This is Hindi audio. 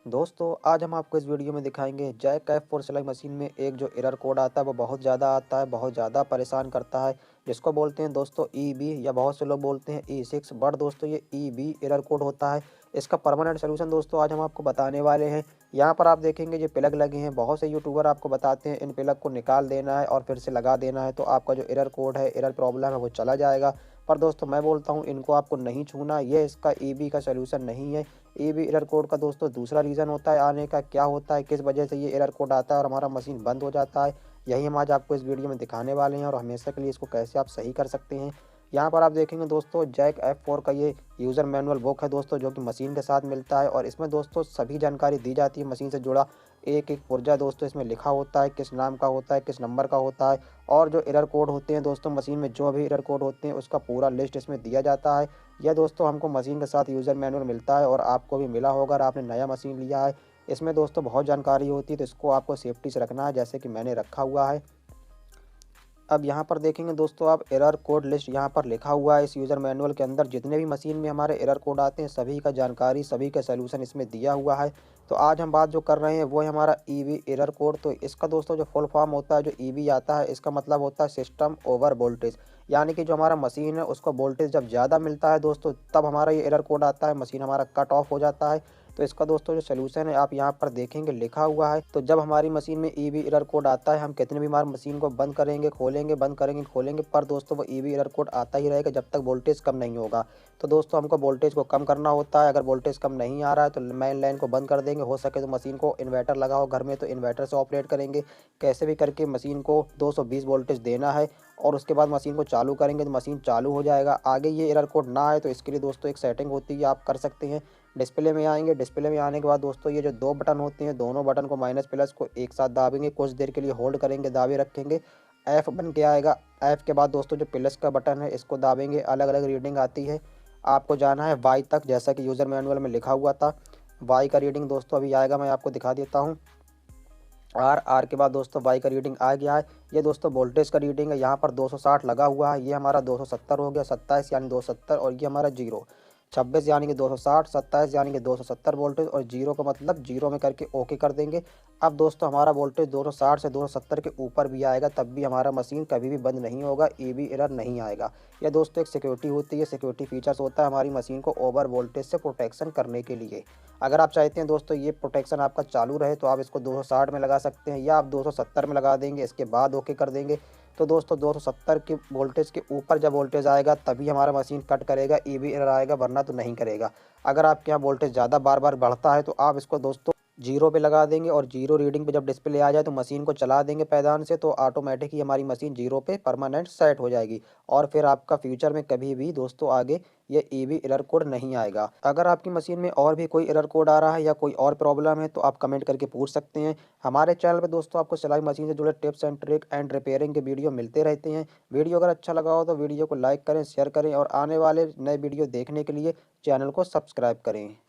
दोस्तों आज हम आपको इस वीडियो में दिखाएंगे जैक F4 सिलाई मशीन में एक जो एरर कोड आता है वो बहुत ज़्यादा आता है, बहुत ज़्यादा परेशान करता है, जिसको बोलते हैं दोस्तों EB या बहुत से लोग बोलते हैं E6। बट दोस्तों ये EB एरर कोड होता है। इसका परमानेंट सोल्यूशन दोस्तों आज हम आपको बताने वाले हैं। यहाँ पर आप देखेंगे ये प्लग लगे हैं, बहुत से यूट्यूबर आपको बताते हैं इन प्लग को निकाल देना है और फिर से लगा देना है तो आपका जो एरर कोड है, एरर प्रॉब्लम है वो चला जाएगा। पर दोस्तों मैं बोलता हूँ इनको आपको नहीं छूना, ये इसका EB का सोल्यूशन नहीं है। EB एरर कोड का दोस्तों दूसरा रीज़न होता है आने का, क्या होता है, किस वजह से ये एरर कोड आता है और हमारा मशीन बंद हो जाता है, यही हम आज आपको इस वीडियो में दिखाने वाले हैं और हमेशा के लिए इसको कैसे आप सही कर सकते हैं। यहाँ पर आप देखेंगे दोस्तों जैक F4 का ये यूज़र मैनुअल बुक है दोस्तों, जो कि मशीन के साथ मिलता है और इसमें दोस्तों सभी जानकारी दी जाती है मशीन से जुड़ा। एक एक पुर्जा दोस्तों इसमें लिखा होता है, किस नाम का होता है, किस नंबर का होता है, और जो एरर कोड होते हैं दोस्तों मशीन में जो भी एरर कोड होते हैं उसका पूरा लिस्ट इसमें दिया जाता है। यह दोस्तों हमको मशीन के साथ यूज़र मैनुअल मिलता है और आपको भी मिला होगा, अगर आपने नया मशीन लिया है। इसमें दोस्तों बहुत जानकारी होती है तो इसको आपको सेफ्टी से रखना है, जैसे कि मैंने रखा हुआ है। अब यहाँ पर देखेंगे दोस्तों आप एरर कोड लिस्ट यहाँ पर लिखा हुआ है इस यूज़र मैनुअल के अंदर, जितने भी मशीन में हमारे एरर कोड आते हैं सभी का जानकारी, सभी का सलूशन इसमें दिया हुआ है। तो आज हम बात जो कर रहे हैं वो है हमारा EB एरर कोड। तो इसका दोस्तों जो फुल फॉर्म होता है, जो EB आता है इसका मतलब होता है सिस्टम ओवर वोल्टेज, यानी कि जो हमारा मशीन है उसको वोल्टेज जब ज़्यादा मिलता है दोस्तों तब हमारा ये एरर कोड आता है, मशीन हमारा कट ऑफ हो जाता है। तो इसका दोस्तों जो सलूशन है आप यहाँ पर देखेंगे लिखा हुआ है। तो जब हमारी मशीन में EB एरर कोड आता है, हम कितने भी बार मशीन को बंद करेंगे, खोलेंगे, बंद करेंगे, खोलेंगे, पर दोस्तों वो EB एरर कोड आता ही रहेगा जब तक वोल्टेज कम नहीं होगा। तो दोस्तों हमको वोल्टेज को कम करना होता है। अगर वोल्टेज कम नहीं आ रहा है तो मेन लाइन को बंद कर देंगे, हो सके तो मशीन को इन्वर्टर लगाओ घर में तो इन्वर्टर से ऑपरेट करेंगे। कैसे भी करके मशीन को 220 वोल्टेज देना है और उसके बाद मशीन को चालू करेंगे तो मशीन चालू हो जाएगा। आगे ये एरर कोड ना आए तो इसके लिए दोस्तों एक सेटिंग होती है, आप कर सकते हैं। डिस्प्ले में आएंगे, डिस्प्ले में आने के बाद दोस्तों ये जो दो बटन होते हैं दोनों बटन को माइनस प्लस को एक साथ दाबेंगे, कुछ देर के लिए होल्ड करेंगे, दाबे रखेंगे, F बन के आएगा। F के बाद दोस्तों जो प्लस का बटन है इसको दाबेंगे, अलग अलग रीडिंग आती है। आपको जाना है Y तक, जैसा कि यूज़र मैनुअल में लिखा हुआ था। Y का रीडिंग दोस्तों अभी आएगा, मैं आपको दिखा देता हूँ। R के बाद दोस्तों Y का रीडिंग आ गया है। ये दोस्तों वोल्टेज का रीडिंग है, यहाँ पर 260 लगा हुआ है, ये हमारा 270 हो गया, 27 यानी 270, और ये हमारा जीरो 26 यानी कि 260, 27 यानी कि 270 वोल्टेज, और जीरो का मतलब जीरो में करके ओके कर देंगे। अब दोस्तों हमारा वोल्टेज 260 से 270 के ऊपर भी आएगा तब भी हमारा मशीन कभी भी बंद नहीं होगा, EB एरर नहीं आएगा। यह दोस्तों एक सिक्योरिटी होती है, सिक्योरिटी फीचर्स होता है हमारी मशीन को ओवर वोल्टेज से प्रोटेक्शन करने के लिए। अगर आप चाहते हैं दोस्तों ये प्रोटेक्शन आपका चालू रहे तो आप इसको 260 में लगा सकते हैं या आप 270 में लगा देंगे, इसके बाद ओके कर देंगे। तो दोस्तों 270 के वोल्टेज के ऊपर जब वोल्टेज आएगा तभी हमारा मशीन कट करेगा, EB एरर आएगा, वरना तो नहीं करेगा। अगर आपके यहाँ वोल्टेज ज़्यादा बार बार बढ़ता है तो आप इसको दोस्तों जीरो पे लगा देंगे और जीरो रीडिंग पे जब डिस्प्ले आ जाए तो मशीन को चला देंगे पैदान से, तो ऑटोमेटिक ही हमारी मशीन जीरो पे परमानेंट सेट हो जाएगी और फिर आपका फ्यूचर में कभी भी दोस्तों आगे ये EB एरर कोड नहीं आएगा। अगर आपकी मशीन में और भी कोई एरर कोड आ रहा है या कोई और प्रॉब्लम है तो आप कमेंट करके पूछ सकते हैं। हमारे चैनल पे दोस्तों आपको सिलाई मशीन से जुड़े tips and trick and repairing के वीडियो मिलते रहते हैं। वीडियो अगर अच्छा लगा हो तो वीडियो को लाइक करें, शेयर करें और आने वाले नए वीडियो देखने के लिए चैनल को सब्सक्राइब करें।